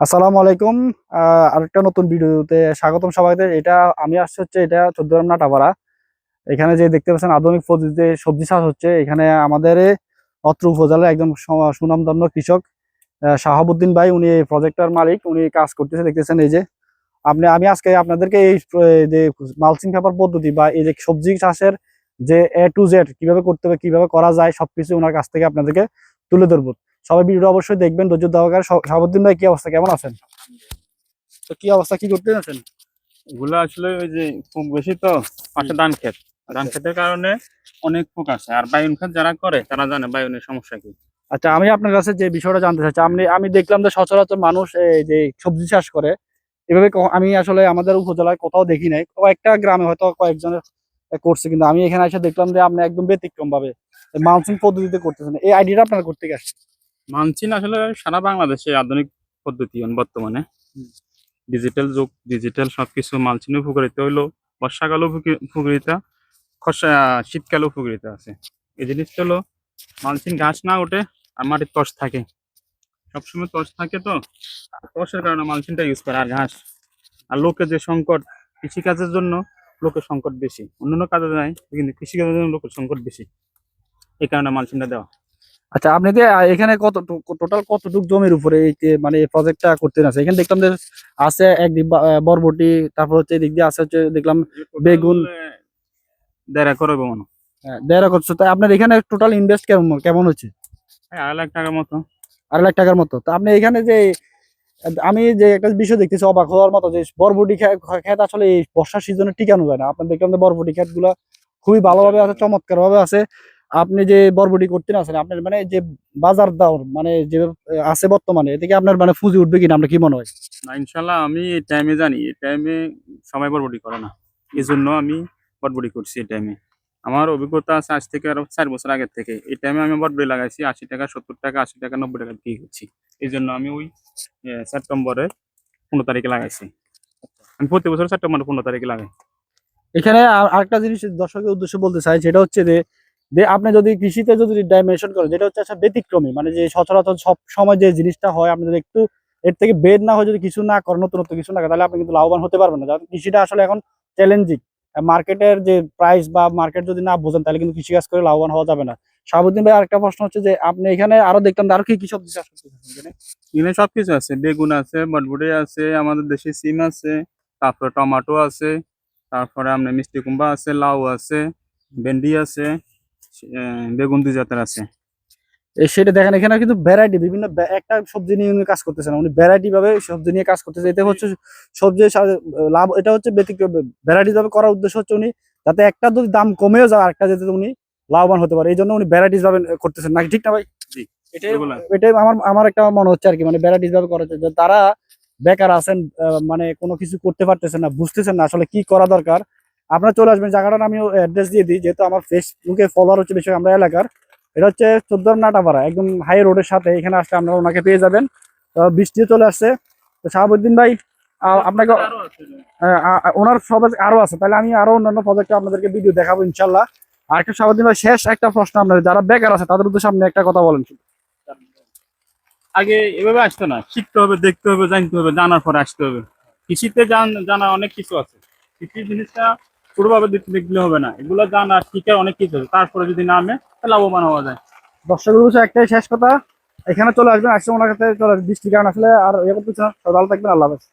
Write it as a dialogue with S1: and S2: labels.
S1: আসসালামু আলাইকুম। আরেকটা নতুন ভিডিওতে স্বাগতম সবাইকে। এটা আমি আসছি হচ্ছে এটা চৌদ্দগ্রাম নাটাপাড়া। এখানে যে দেখতে পাচ্ছেন আধুনিক পদ্ধতিতে সবজি চাষ হচ্ছে। এখানে আমাদের অত্র উপজেলার একদম সুনামধন্য কৃষক শাহাবুদ্দিন ভাই, উনি এই প্রজেক্টটার মালিক, উনি কাজ করতেছে দেখতেছেন। এই যে আমি আজকে আপনাদেরকে এই যে মালচিং পেপার পদ্ধতি বা এই যে সবজি চাষের যে A to Z কিভাবে করতে হবে, কিভাবে করা যায়, সবকিছু ওনার কাছ থেকে আপনাদেরকে তুলে ধরবো। সবাই ভিডিওটা অবশ্যই দেখবেন ধৈর্য সহকারে। শাহাবুদ্দিন ভাই, কি অবস্থা, কেমন আছেন? তো কি অবস্থা, কি করতে আছেন?
S2: এগুলো আসলে ওই যে খুব বেশি তো পাশে ধান ক্ষেত। ধান ক্ষেতের কারণে অনেক পোক আছে, আর বায়ন ক্ষেত যারা করে তারা জানে বায়নের সমস্যা কি।
S1: আচ্ছা, আমি আপনার কাছে যে বিষয়টা জানতে চাচ্ছি, আমি দেখলাম যে সচরাচর মানুষ এই যে সবজি চাষ করে এভাবে আমি আসলে আমাদের উপজেলায় কোথাও দেখি নাই। কয়েকটা গ্রামে হয়তো কয়েকজনের করছে, কিন্তু আমি এখানে এসে দেখলাম যে আপনি একদম ব্যতিক্রম ভাবে মালচিং পদ্ধতিতে করতেছেন। এই আইডিয়াটা আপনার করতে গেছে?
S2: মানছিন আসলে সারা বাংলাদেশে আধুনিক পদ্ধতি বর্তমানে ডিজিটাল যুগ, ডিজিটাল সবকিছু মালচিনে উপকারিত হইলো। বর্ষাকালে উপকারিতা, শীতকালে উপকারিতা আছে। এই জিনিসটা হলো মালচিন ঘাস না ওঠে আর মাটির তস থাকে, সবসময় তস থাকে। তো তসের কারণে মালচিনটা ইউজ করে। আর ঘাস আর লোকের যে সংকট, কৃষিকাজের জন্য লোকের সংকট বেশি, অন্যান্য কাজে যায় কিন্তু কৃষিকাজের জন্য লোকের সংকট বেশি, এই কারণে মালচিনটা দেওয়া।
S1: আচ্ছা, আপনি যে এখানে টোটাল কতটুক জমির উপরে এই যে মানে এই প্রজেক্টটা করতে আছে? এখানে দেখলাম যে আছে একদিক বরবটি, তারপর হচ্ছে এদিক দিয়ে আছে হচ্ছে দেখলাম বেগুন।
S2: 1.5 একর হবে মনে হয়।
S1: হ্যাঁ, 1.5 করছে। তাই আপনার এখানে টোটাল ইনভেস্ট কেমন কেমন হচ্ছে?
S2: 2.5 লাখ টাকার মতো।
S1: 2.5 লাখ টাকার মতো। তো আপনি এখানে যে আমি যে একটা বিষয় দেখতেছি অবাক হওয়ার মতো, যে বরবটি ক্ষেত আসলে এই বর্ষার সিজনে টিকানো যায় না। আপনার দেখলাম যে বরবটি ক্ষেত গুলা খুবই ভালোভাবে আছে, চমৎকার ভাবে আছে। আপনি যে বরবটি করতে আছেন, আপনার মানে যে বাজার দর মানে যে আছে বর্তমানে, এদিকে আপনার মানে পুঁজি উঠবে কিনা, আপনার কি মনে হয়?
S2: না, ইনশাল্লাহ আমি এই টাইমে জানি, এই টাইমে সবাই বরবটি করে না, এই জন্য আমি বরবটি করছি এই টাইমে। আমার অভিজ্ঞতা আছে আজ থেকে আরো 4 বছর আগের থেকে। এই টাইমে আমি বরবটি লাগাইছি 80 টাকা, 70 টাকা, 80 টাকা, 90 টাকা বিক্রি করছি। এই জন্য আমি ওই সেপ্টেম্বরের 15 তারিখে লাগাইছি। আমি প্রতি বছর সেপ্টেম্বরের 15 তারিখে লাগাই।
S1: এখানে আরেকটা জিনিস দর্শকের উদ্দেশ্যে বলতে চাই, সেটা হচ্ছে যে যে আপনি যদি কৃষিতে যদি ডাইমেনশন করেন, যেটা হচ্ছে একটা ব্যতিক্রমী, মানে যে সচরাচর সব সময় যে জিনিসটা হয়, আপনি যদি একটু এর থেকে বের না হয়, যদি কিছু না করেন, নতুনত্ব কিছু না করেন, তাহলে আপনি কিন্তু লাভবান হতে পারবেন না। কারণ কৃষিটা আসলে এখন চ্যালেঞ্জিং। মার্কেটের যে প্রাইস বা মার্কেট যদি না বোঝেন, তাহলে কিন্তু কৃষিকাজ করে লাভবান হওয়া যাবে না। শাহাবুদ্দিন ভাই, আরেকটা প্রশ্ন হচ্ছে যে আপনি এখানে আরো দেখলাম যে আরো কি কি সবজি চাষ করতেছেন?
S2: এখানে সবকিছু আছে, বেগুন আছে, বটবটি আছে, আমাদের দেশি সিম আছে, তারপরে টমেটো আছে, তারপরে আপনার মিষ্টি কুমড়া আছে, লাউ আছে, ভেন্ডি আছে, বেগুন 2 জাতের আছে।
S1: সেটা দেখেন, এখানে কিন্তু ভ্যারাইটি বিভিন্ন একটা সবজি নিয়ে উনি কাজ করতেছেন, উনি ভ্যারাইটি ভাবে সবজি নিয়ে কাজ করতেছে। এতে হচ্ছে সবজি লাভ, এটা হচ্ছে ব্যতিক্রম ভ্যারাইটি ভাবে করার উদ্দেশ্য হচ্ছে উনি যাতে একটা যদি দাম কমেও যায়, আরেকটা যাতে উনি লাভবান হতে পারে, এই জন্য উনি ভ্যারাইটিস ভাবে করতেছেন নাকি, ঠিক না ভাই?
S2: জি,
S1: এটাই
S2: এগুলা
S1: এটাই আমার আমার একটা মনে হচ্ছে আর কি, মানে ভ্যারাইটিস ভাবে করা হচ্ছে। যে তারা বেকার আছেন, মানে কোনো কিছু করতে পারতেছেন না, বুঝতেছেন না আসলে কি করা দরকার, আপনারা চলে আসবেন। জায়গাটা আমি অ্যাড্রেস দিয়ে দিই, যেহেতু আমার ফেসবুকে ফলোয়ার হচ্ছে বেশি আমরা এলাকার। এটা হচ্ছে চৌদ্দগ্রাম নাটাপাড়া, একদম হাই রোডের সাথে। এখানে আসলে আপনারা ওনাকে পেয়ে যাবেন। তো বৃষ্টিও চলে আসছে। তো শাহাবুদ্দিন ভাই, আপনাকে ওনার সব আরো আছে, তাহলে আমি আরো অন্যান্য প্রজেক্টে আপনাদেরকে ভিডিও দেখাবো ইনশাল্লাহ। আর একটা শাহাবুদ্দিন ভাই, শেষ একটা প্রশ্ন আপনাদের, যারা বেকার আছে তাদের উদ্দেশ্যে আপনি একটা কথা বলেন।
S2: আগে এভাবে আসতো না, শিখতে হবে, দেখতে হবে, জানতে হবে, জানার পরে আসতে হবে। কৃষিতে জানা অনেক কিছু আছে। কৃষি জিনিসটা পুরোভাবে দেখলে হবে না, এগুলো জানা শিখে অনেক কিছু আছে, তারপরে যদি নামে তাহলে লাভবান হওয়া যায়।
S1: দর্শকের উদ্দেশ্যে একটাই শেষ কথা, এখানে চলে আসবেন, আসলে ওনার কাছে চলে আসবেন। বৃষ্টির কারণে আসলে আর ইয়ে করতেছে না। সবাই ভালো থাকবেন, আল্লাহ হাফেজ।